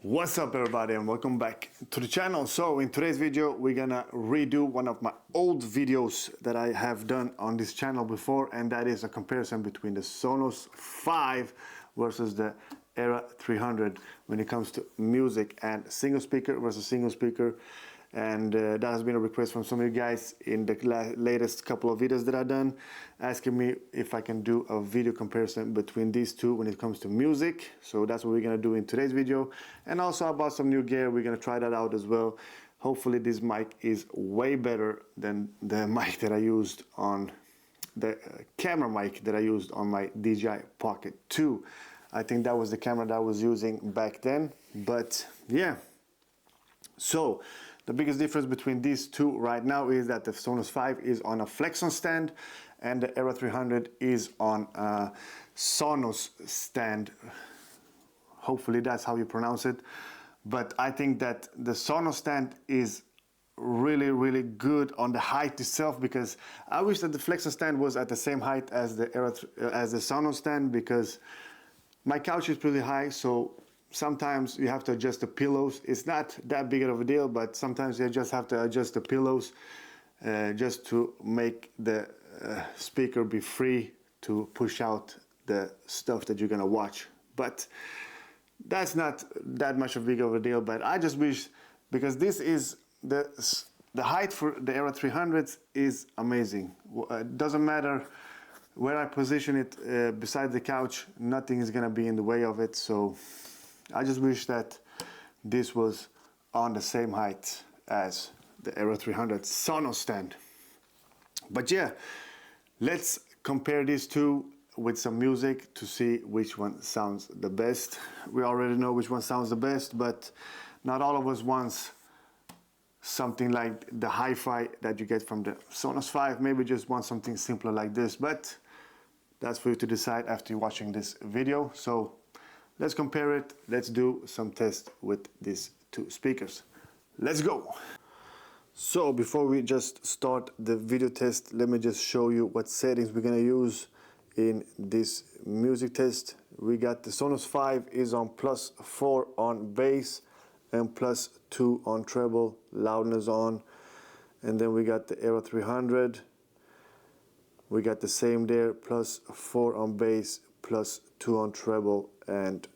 What's up everybody and welcome back to the channel. So in today's video we're gonna redo one of my old videos that I have done on this channel before, and that is a comparison between the Sonos 5 versus the Era 300 when it comes to music and single speaker versus single speaker. And that has been a request from some of you guys in the latest couple of videos that I've done, asking me if I can do a video comparison between these two when it comes to music. So that's what we're gonna do in today's video. And also I bought some new gear, we're gonna try that out as well. Hopefully this mic is way better than the mic that I used on the camera mic that I used on my DJI Pocket 2. I think that was the camera that I was using back then, but yeah. So the biggest difference between these two right now is that the Sonos 5 is on a Flexon stand and the Era 300 is on a Sonos stand. Hopefully that's how you pronounce it. But I think that the Sonos stand is really good on the height itself, because I wish that the Flexon stand was at the same height as the Sonos stand, because my couch is pretty high, so sometimes you have to adjust the pillows. It's not that big of a deal, but sometimes you just have to adjust the pillows just to make the speaker be free to push out the stuff that you're gonna watch. But that's not that much of a big of a deal, but I just wish, because this is the height for the Era 300s is amazing. It doesn't matter where I position it beside the couch, nothing is gonna be in the way of it. So I just wish that this was on the same height as the Era 300 Sonos stand. But yeah, let's compare these two with some music to see which one sounds the best. We already know which one sounds the best, but not all of us wants something like the hi-fi that you get from the Sonos 5. Maybe just want something simpler like this, but that's for you to decide after watching this video. So let's compare it. Let's do some tests with these two speakers. Let's go. So before we just start the video test, let me just show you what settings we're gonna use in this music test. We got the Sonos 5 is on +4 on bass and +2 on treble, loudness on. And then we got the Era 300. We got the same there, +4 on bass, +2 on treble, and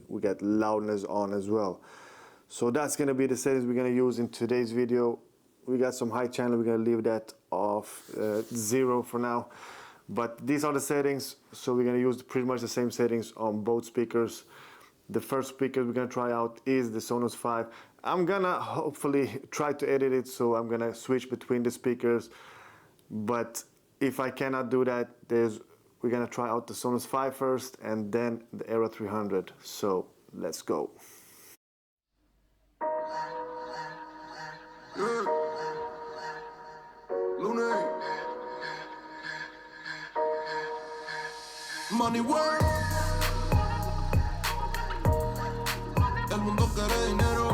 we got loudness on as well. So that's gonna be the settings we're gonna use in today's video. We got some high channel, we're gonna leave that off 0 for now. But these are the settings, so we're gonna use pretty much the same settings on both speakers. The first speaker we're gonna try out is the Sonos 5. I'm gonna hopefully try to edit it, so I'm gonna switch between the speakers. But if I cannot do that, we're gonna try out the Sonos 5 first and then the Era 300. So let's go. Money work. El mundo quiere dinero.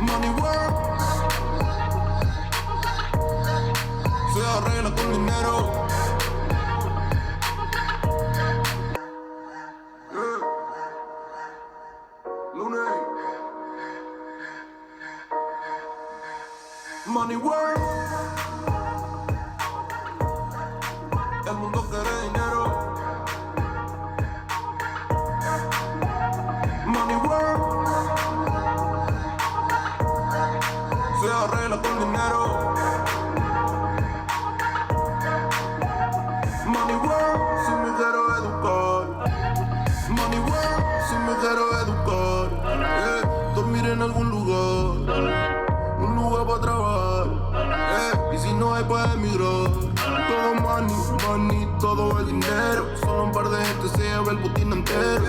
Money work. Se arregla con dinero. Lunes. Money work. El mundo quiere dinero. Money work. Se arregla con dinero. Money work, si me quiero educar. Money work, si me quiero educar. Dormir en algún lugar, un lugar para trabajar. Y si no hay para emigrar. Todo money, todo el dinero. Solo un par de gente se lleva el botín entero.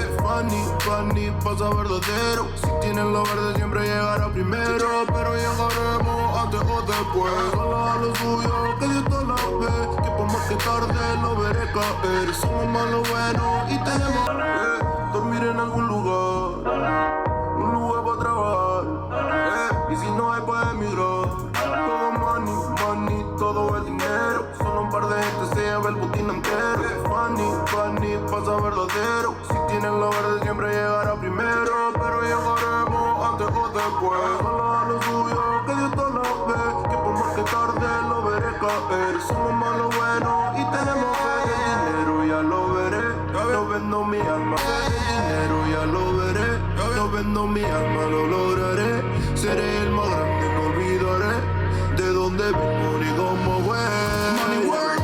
Funny, pasa verdadero. Si tienes lo verde siempre llegará primero. Pero llegaremos antes o después. Solo a lo suyo, que Dios te la ve. Que por más que tarde lo veré caer. Somos más lo bueno y tenemos dormir en algún lugar, un lugar para trabajar. Y si no hay para emigrar. Todo money, todo el dinero. Solo un par de gente se lleva el botín entero. Funny, pasa verdadero. siempre llegará primero, pero llegaremos antes o después. Ojalá lo suyo, que Dios todo lo ve, que por más que tarde lo veré caer. Somos malos buenos y tenemos fe. El dinero ya lo veré, no vendo mi alma. El dinero ya lo veré, no vendo mi alma, lo lograré. Seré el más grande, no olvidaré de dónde vengo ni cómo voy. Money work.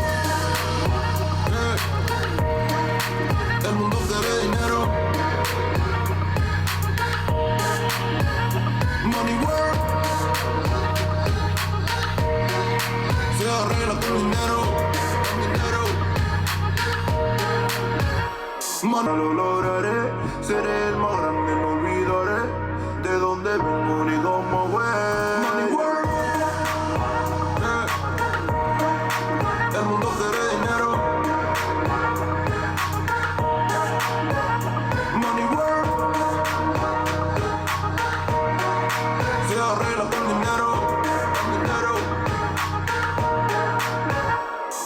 El mundo quiere dinero. Money work. Se arregla con dinero. Mano, lo lograré. Seré el más grande, no olvidaré de dónde vengo ni cómo voy. Money work. El mundo quiere dinero. Money work. Se arregla con dinero.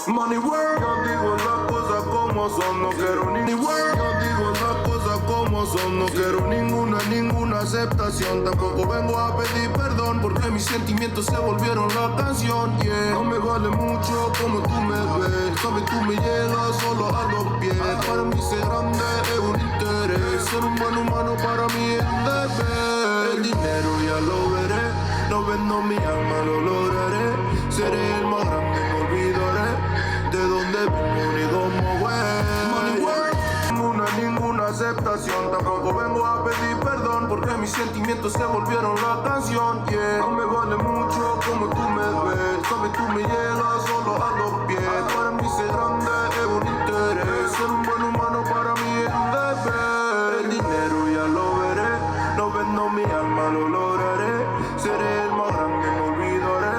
Money work. Yo digo las cosas como son, no quiero ni work. Yo digo las cosas como son, no quiero ninguna aceptación. Tampoco vengo a pedir perdón porque mis sentimientos se volvieron la canción. Yeah. No me vale mucho como tú me ves, sabes tú me llegas solo a los pies. Para mí ser grande es un interés, ser un buen humano para mí es un deber. El dinero ya lo veré, no vendo mi alma, lo lograré. Seré el más grande, no olvidaré de dónde vengo ni cómo voy. Money work. Ninguna aceptación, tampoco vengo a pedir perdón porque mis sentimientos se volvieron la canción. Yeah. No me vale mucho como tú me ves, sabes tú me llegas solo a los pies. Para mí ser grande es un interés, ser un buen humano para mí es un deber. El dinero ya lo veré, no vendo mi alma, lo lograré. Seré el más grande, no olvidaré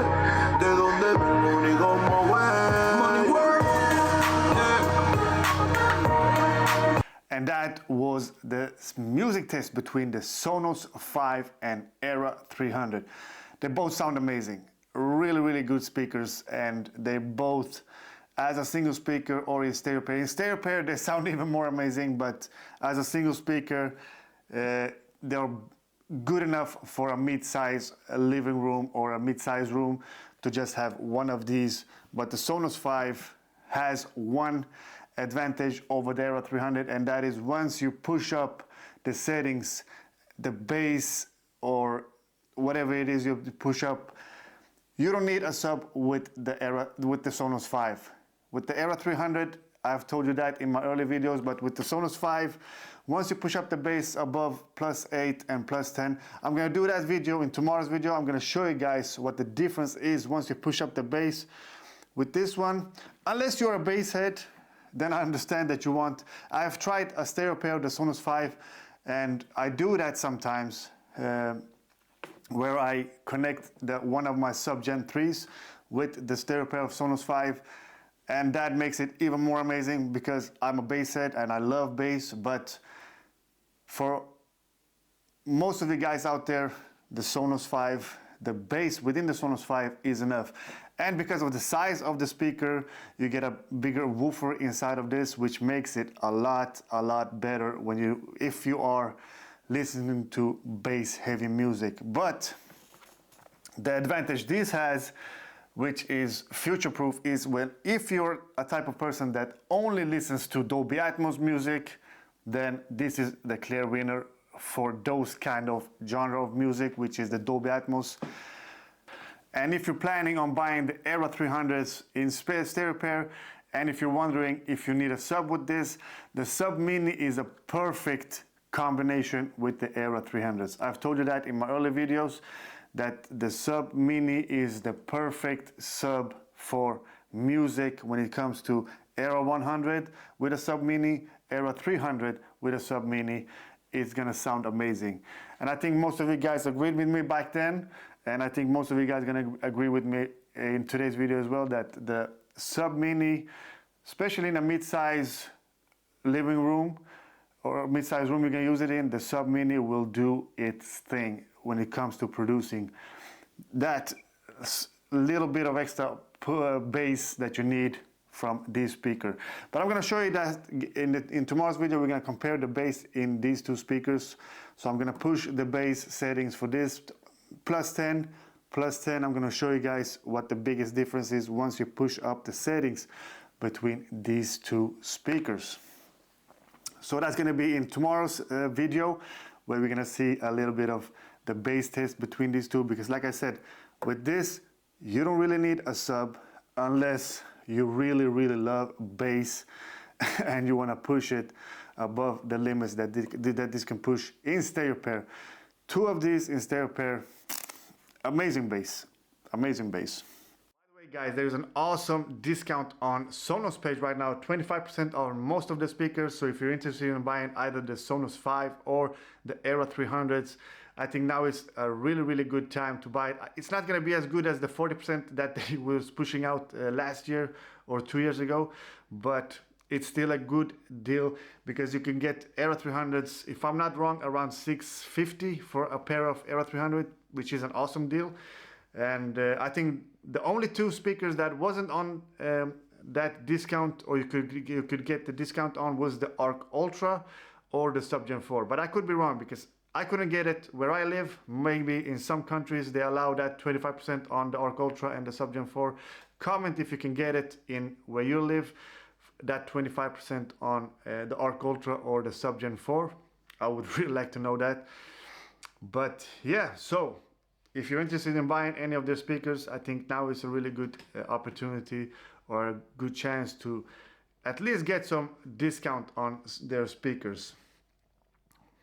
de dónde vengo ni cómo voy. Money work. And that was the music test between the Sonos 5 and Era 300. They both sound amazing. Really, really good speakers, and they both, as a single speaker or in stereo pair. In stereo pair, they sound even more amazing, but as a single speaker, they're good enough for a mid-size living room or a mid-size room to just have one of these. But the Sonos 5 has one advantage over the Era 300, and that is once you push up the settings, the bass or whatever it is you push up, you don't need a sub with the Sonos 5. With the Era 300, I've told you that in my early videos, but with the Sonos 5, once you push up the bass above +8 and +10, I'm gonna do that video in tomorrow's video. I'm gonna show you guys what the difference is once you push up the bass. With this one, unless you're a bass head, then I understand that you want. I've tried a stereo pair of the Sonos 5, and I do that sometimes, where I connect one of my sub Gen 3s with the stereo pair of Sonos 5, and that makes it even more amazing because I'm a bass head and I love bass. But for most of the guys out there, the Sonos 5, the bass within the Sonos 5 is enough. And because of the size of the speaker, you get a bigger woofer inside of this, which makes it a lot better if you are listening to bass heavy music. But the advantage this has, which is future-proof, is if you're a type of person that only listens to Dolby Atmos music, then this is the clear winner for those kind of genre of music, which is the Dolby Atmos. And if you're planning on buying the Era 300s in stereo pair, and if you're wondering if you need a sub with this, the Sub Mini is a perfect combination with the Era 300s. I've told you that in my early videos, that the Sub Mini is the perfect sub for music when it comes to Era 100 with a Sub Mini, Era 300 with a Sub Mini. It's gonna sound amazing. And I think most of you guys agreed with me back then, and I think most of you guys are gonna agree with me in today's video as well, that the Sub Mini, especially in a mid-size living room or a mid-size room you're gonna use it in, the Sub Mini will do its thing when it comes to producing that little bit of extra bass that you need from this speaker. But I'm gonna show you that in tomorrow's video. We're gonna compare the bass in these two speakers. So I'm gonna push the bass settings for this +10, +10. I'm gonna show you guys what the biggest difference is once you push up the settings between these two speakers. So that's gonna be in tomorrow's video, where we're gonna see a little bit of the bass test between these two, because like I said, with this, you don't really need a sub unless you really, really love bass and you wanna push it above the limits that this can push in stereo pair. Two of these in stereo pair, amazing bass, amazing bass. By the way guys, there's an awesome discount on Sonos page right now, 25% on most of the speakers. So if you're interested in buying either the Sonos 5 or the Era 300s, I think now is a really, really good time to buy it. It's not gonna be as good as the 40% that they was pushing out last year or 2 years ago, but it's still a good deal because you can get Era 300s, if I'm not wrong, around $650 for a pair of Era 300, which is an awesome deal. And I think the only two speakers that wasn't on that discount, or you could get the discount on, was the Arc Ultra or the Subgen 4. But I could be wrong because I couldn't get it where I live. Maybe in some countries they allow that 25% on the Arc Ultra and the Subgen 4. Comment if you can get it in where you live, that 25% on the Arc Ultra or the Subgen 4. I would really like to know that. But yeah, so if you're interested in buying any of their speakers, I think now is a really good opportunity or a good chance to at least get some discount on their speakers.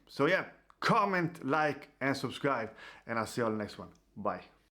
So yeah, comment, like, and subscribe, and I'll see you all in the next one. Bye.